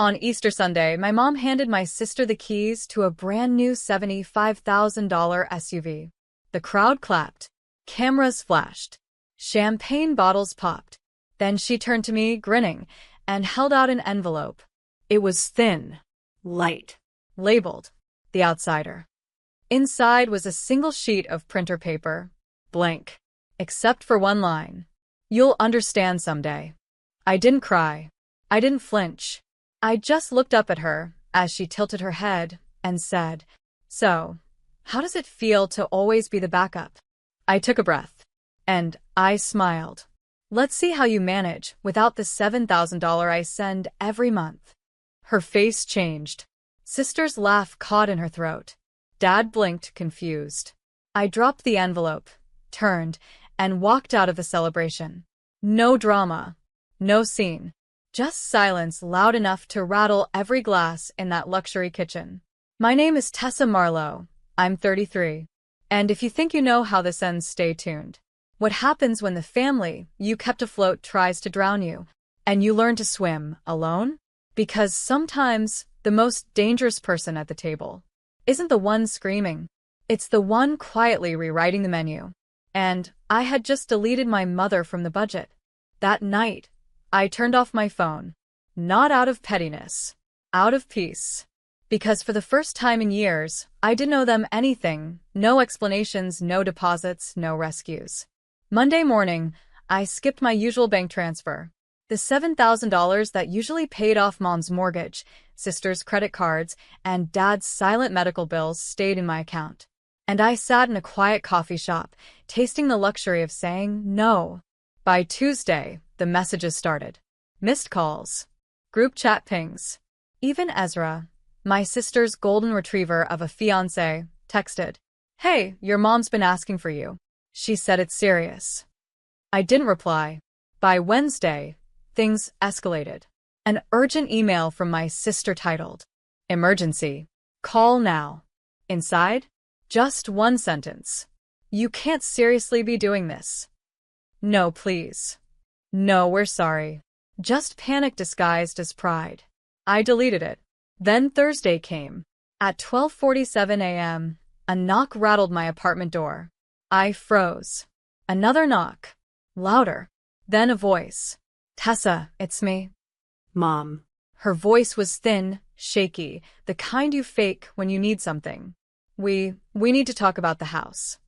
On Easter Sunday, my mom handed my sister the keys to a brand new $75,000 SUV. The crowd clapped. Cameras flashed. Champagne bottles popped. Then she turned to me, grinning, and held out an envelope. It was thin, light, labeled, "The Outsider." Inside was a single sheet of printer paper, blank, except for one line. "You'll understand someday." I didn't cry. I didn't flinch. I just looked up at her as she tilted her head and said, "So, how does it feel to always be the backup?" I took a breath, and I smiled. "Let's see how you manage without the $7,000 I send every month." Her face changed. Sister's laugh caught in her throat. Dad blinked, confused. I dropped the envelope, turned, and walked out of the celebration. No drama. No scene. Just silence loud enough to rattle every glass in that luxury kitchen. My name is Tessa Marlowe. I'm 33. And if you think you know how this ends, stay tuned. What happens when the family you kept afloat tries to drown you, and you learn to swim alone? Because sometimes the most dangerous person at the table isn't the one screaming. It's the one quietly rewriting the menu. And I had just deleted my mother from the budget. That night, I turned off my phone. Not out of pettiness. Out of peace. Because for the first time in years, I didn't owe them anything. No explanations, no deposits, no rescues. Monday morning, I skipped my usual bank transfer. The $7,000 that usually paid off Mom's mortgage, sister's credit cards, and Dad's silent medical bills stayed in my account. And I sat in a quiet coffee shop, tasting the luxury of saying no. By Tuesday, the messages started. Missed calls. Group chat pings. Even Ezra, my sister's golden retriever of a fiancé, texted, "Hey, your mom's been asking for you." She said it serious. I didn't reply. By Wednesday, things escalated. An urgent email from my sister titled, "Emergency. Call now." Inside, just one sentence. "You can't seriously be doing this." "No, please." "No, we're sorry." Just panic disguised as pride. I deleted it. Then Thursday came. At 12:47 a.m., a knock rattled my apartment door. I froze. Another knock. Louder. Then a voice. "Tessa, it's me." Mom. Her voice was thin, shaky, the kind you fake when you need something. We need to talk about the house."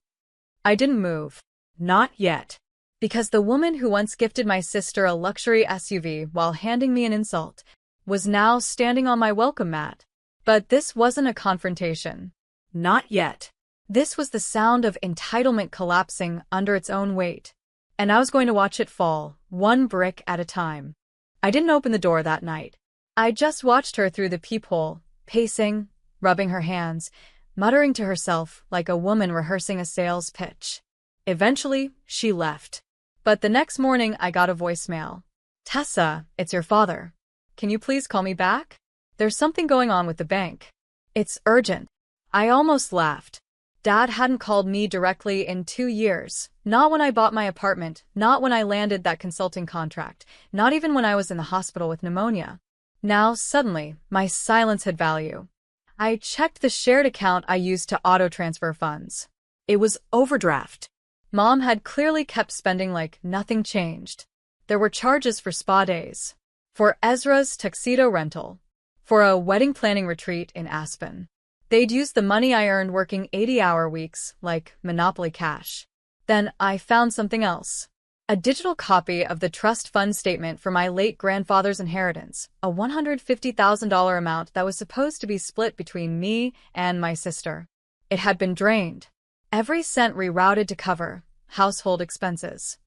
I didn't move. Not yet. Because the woman who once gifted my sister a luxury SUV while handing me an insult was now standing on my welcome mat. But this wasn't a confrontation. Not yet. This was the sound of entitlement collapsing under its own weight. And I was going to watch it fall, one brick at a time. I didn't open the door that night. I just watched her through the peephole, pacing, rubbing her hands, muttering to herself like a woman rehearsing a sales pitch. Eventually, she left. But the next morning I got a voicemail. "Tessa, it's your father. Can you please call me back? There's something going on with the bank. It's urgent." I almost laughed. Dad hadn't called me directly in 2 years. Not when I bought my apartment, not when I landed that consulting contract, not even when I was in the hospital with pneumonia. Now, suddenly, my silence had value. I checked the shared account I used to auto-transfer funds. It was overdraft. Mom had clearly kept spending like nothing changed. There were charges for spa days, for Ezra's tuxedo rental, for a wedding planning retreat in Aspen. They'd used the money I earned working 80-hour weeks like Monopoly cash. Then I found something else. A digital copy of the trust fund statement for my late grandfather's inheritance, a $150,000 amount that was supposed to be split between me and my sister. It had been drained. Every cent rerouted to cover household expenses.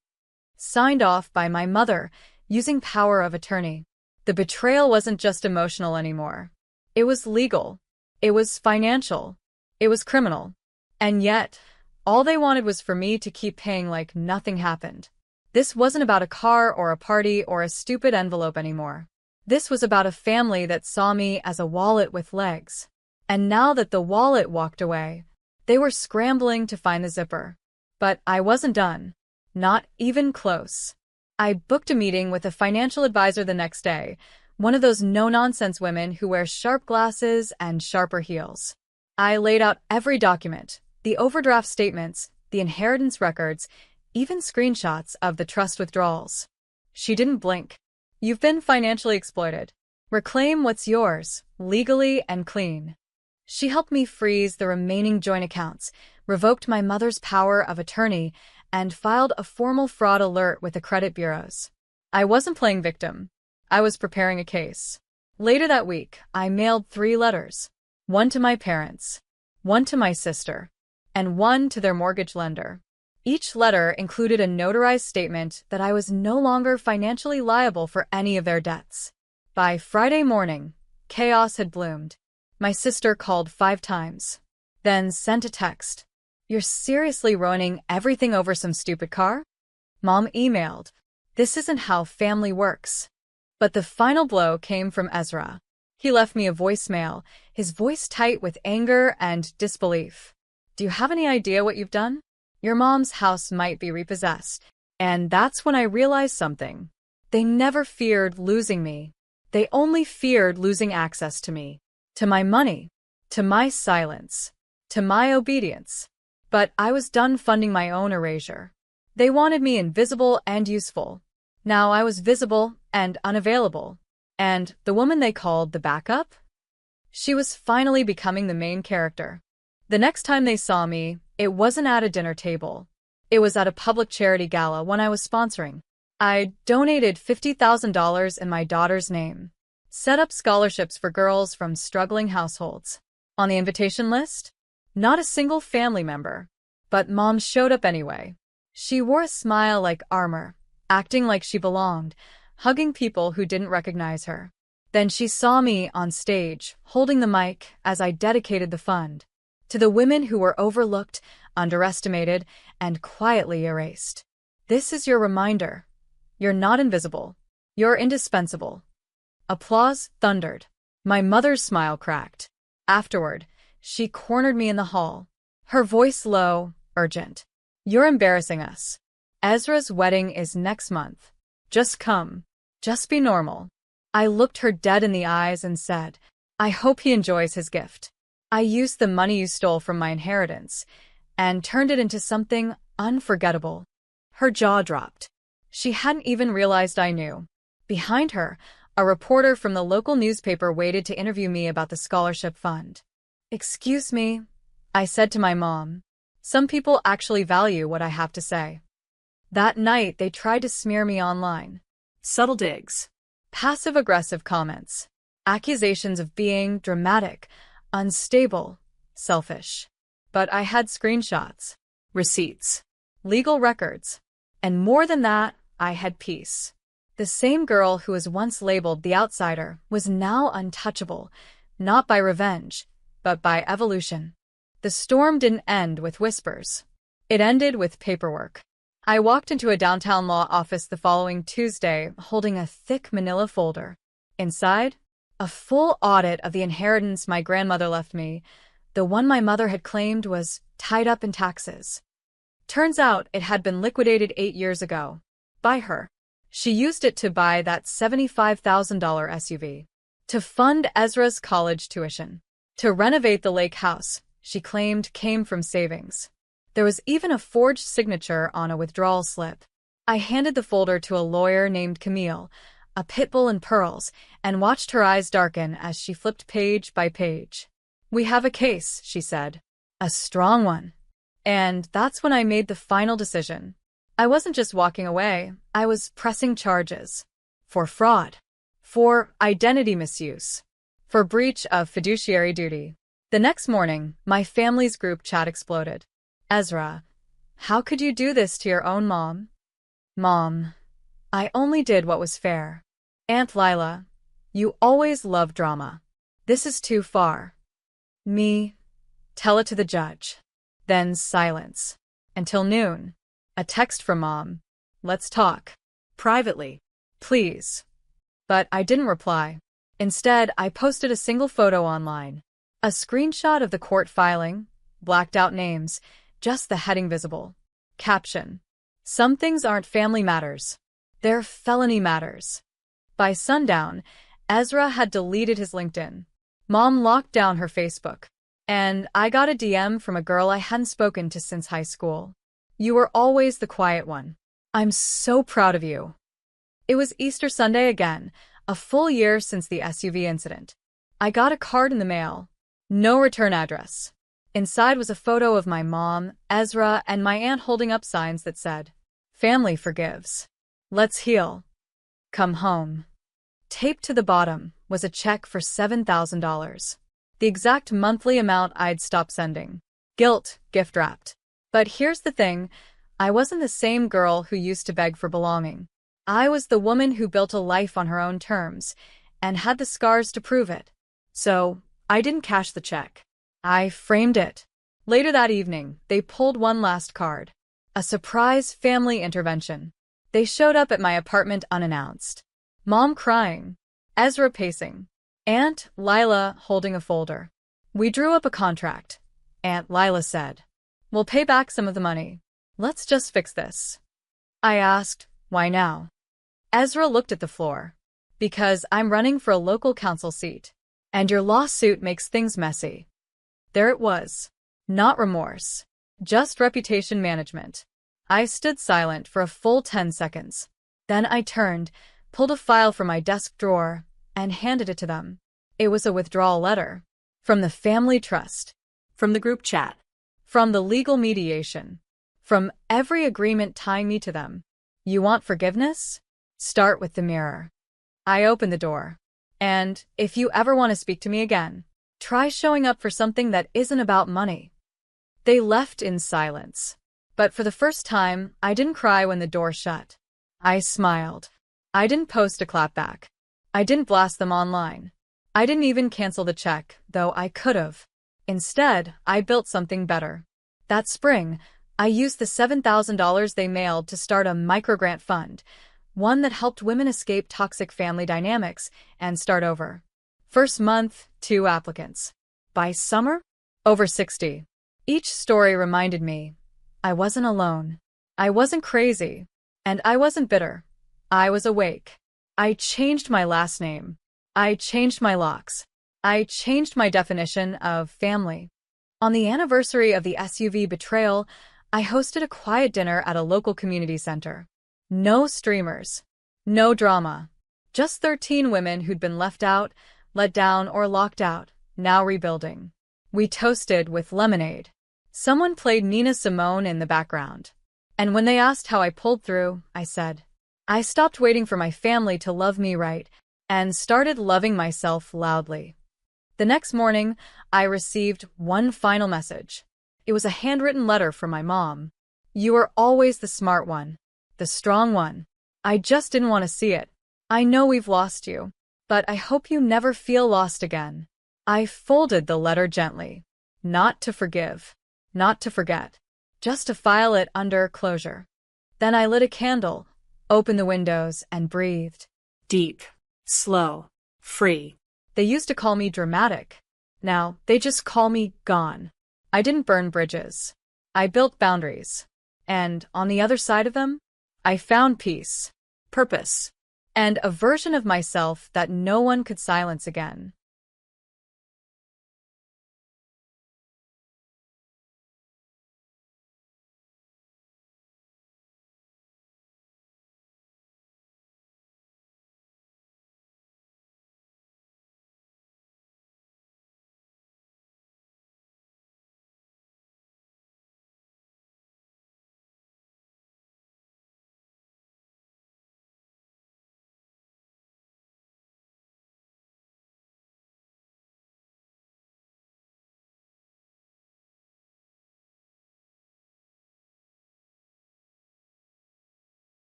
Signed off by my mother, using power of attorney. The betrayal wasn't just emotional anymore. It was legal. It was financial. It was criminal. And yet, all they wanted was for me to keep paying like nothing happened. This wasn't about a car or a party or a stupid envelope anymore. This was about a family that saw me as a wallet with legs. And now that the wallet walked away, they were scrambling to find the zipper. But I wasn't done. Not even close. I booked a meeting with a financial advisor the next day, One of those no-nonsense women who wear sharp glasses and sharper heels. I laid out every document, the overdraft statements, the inheritance records, even screenshots of the trust withdrawals. She didn't blink. You've been financially exploited. Reclaim what's yours, legally and clean. She helped me freeze the remaining joint accounts, revoked my mother's power of attorney, and filed a formal fraud alert with the credit bureaus. I wasn't playing victim. I was preparing a case. Later that week, I mailed 3 letters. One to my parents, one to my sister, and one to their mortgage lender. Each letter included a notarized statement that I was no longer financially liable for any of their debts. By Friday morning, chaos had bloomed. My sister called 5 times, then sent a text. "You're seriously ruining everything over some stupid car?" Mom emailed, "This isn't how family works." But the final blow came from Ezra. He left me a voicemail, his voice tight with anger and disbelief. "Do you have any idea what you've done? Your mom's house might be repossessed." And that's when I realized something. They never feared losing me. They only feared losing access to me, to my money, to my silence, to my obedience. But I was done funding my own erasure. They wanted me invisible and useful. Now I was visible and unavailable. And the woman they called the backup? She was finally becoming the main character. The next time they saw me, it wasn't at a dinner table. It was at a public charity gala one I was sponsoring. I donated $50,000 in my daughter's name, set up scholarships for girls from struggling households. On the invitation list? Not a single family member. But Mom showed up anyway. She wore a smile like armor, acting like she belonged, hugging people who didn't recognize her. Then she saw me on stage, holding the mic as I dedicated the fund to the women who were overlooked, underestimated, and quietly erased. "This is your reminder. You're not invisible. You're indispensable." Applause thundered. My mother's smile cracked. Afterward, she cornered me in the hall, her voice low, urgent. "You're embarrassing us. Ezra's wedding is next month. Just come. Just be normal." I looked her dead in the eyes and said, "I hope he enjoys his gift. I used the money you stole from my inheritance and turned it into something unforgettable." Her jaw dropped. She hadn't even realized I knew. Behind her, a reporter from the local newspaper waited to interview me about the scholarship fund. "Excuse me," I said to my mom. "Some people actually value what I have to say." That night, they tried to smear me online. Subtle digs, passive-aggressive comments, accusations of being dramatic, unstable, selfish. But I had screenshots, receipts, legal records, and more than that, I had peace. The same girl who was once labeled the outsider was now untouchable, not by revenge, but by evolution. The storm didn't end with whispers. It ended with paperwork. I walked into a downtown law office the following Tuesday, holding a thick manila folder. Inside, a full audit of the inheritance my grandmother left me. The one my mother had claimed was tied up in taxes. Turns out it had been liquidated 8 years ago. By her. She used it to buy that $75,000 SUV. To fund Ezra's college tuition. To renovate the lake house she claimed came from savings. There was even a forged signature on a withdrawal slip. I handed the folder to a lawyer named Camille, a pit bull in pearls, and watched her eyes darken as she flipped page by page. "We have a case," she said. "A strong one." And that's when I made the final decision. I wasn't just walking away, I was pressing charges. For fraud. For identity misuse. For breach of fiduciary duty. The next morning, my family's group chat exploded. "Ezra, how could you do this to your own mom?" "Mom, I only did what was fair." "Aunt Lila, you always love drama. This is too far." "Me, tell it to the judge." Then silence. Until noon. A text from Mom. "Let's talk. Privately. Please." But I didn't reply. Instead, I posted a single photo online. A screenshot of the court filing, blacked out names, just the heading visible. Caption. "Some things aren't family matters. They're felony matters." By sundown, Ezra had deleted his LinkedIn. Mom locked down her Facebook. And I got a DM from a girl I hadn't spoken to since high school. You were always the quiet one. I'm so proud of you. It was Easter Sunday again, a full year since the SUV incident. I got a card in the mail. No return address. Inside was a photo of my mom, Ezra, and my aunt holding up signs that said, "Family forgives. Let's heal. Come home." Taped to the bottom was a check for $7,000. The exact monthly amount I'd stopped sending. Guilt, gift-wrapped. But here's the thing, I wasn't the same girl who used to beg for belonging. I was the woman who built a life on her own terms, and had the scars to prove it. So, I didn't cash the check. I framed it. Later that evening, they pulled one last card. A surprise family intervention. They showed up at my apartment unannounced. Mom crying. Ezra pacing. Aunt Lila holding a folder. We drew up a contract. Aunt Lila said, "We'll pay back some of the money. Let's just fix this." I asked, "Why now?" Ezra looked at the floor. "Because I'm running for a local council seat. And your lawsuit makes things messy." There it was. Not remorse. Just reputation management. I stood silent for a full 10 seconds. Then I turned, pulled a file from my desk drawer, and handed it to them. It was a withdrawal letter. From the family trust. From the group chat. From the legal mediation. From every agreement tying me to them. You want forgiveness? Start with the mirror. I opened the door. And, if you ever want to speak to me again, try showing up for something that isn't about money. They left in silence. But for the first time, I didn't cry when the door shut. I smiled. I didn't post a clapback. I didn't blast them online. I didn't even cancel the check, though I could've. Instead, I built something better. That spring, I used the $7,000 they mailed to start a microgrant fund, one that helped women escape toxic family dynamics and start over. First month, 2 applicants. By summer, over 60. Each story reminded me, I wasn't alone. I wasn't crazy. And I wasn't bitter. I was awake. I changed my last name. I changed my locks. I changed my definition of family. On the anniversary of the SUV betrayal, I hosted a quiet dinner at a local community center. No streamers. No drama. Just 13 women who'd been left out, let down, or locked out, now rebuilding. We toasted with lemonade. Someone played Nina Simone in the background. And when they asked how I pulled through, I said, I stopped waiting for my family to love me right, and started loving myself loudly. The next morning, I received one final message. It was a handwritten letter from my mom. You were always the smart one, the strong one. I just didn't want to see it. I know we've lost you, but I hope you never feel lost again. I folded the letter gently. Not to forgive, not to forget, just to file it under closure. Then I lit a candle, opened the windows, and breathed. Deep, slow, free. They used to call me dramatic. Now, they just call me gone. I didn't burn bridges. I built boundaries. And, on the other side of them, I found peace, purpose, and a version of myself that no one could silence again.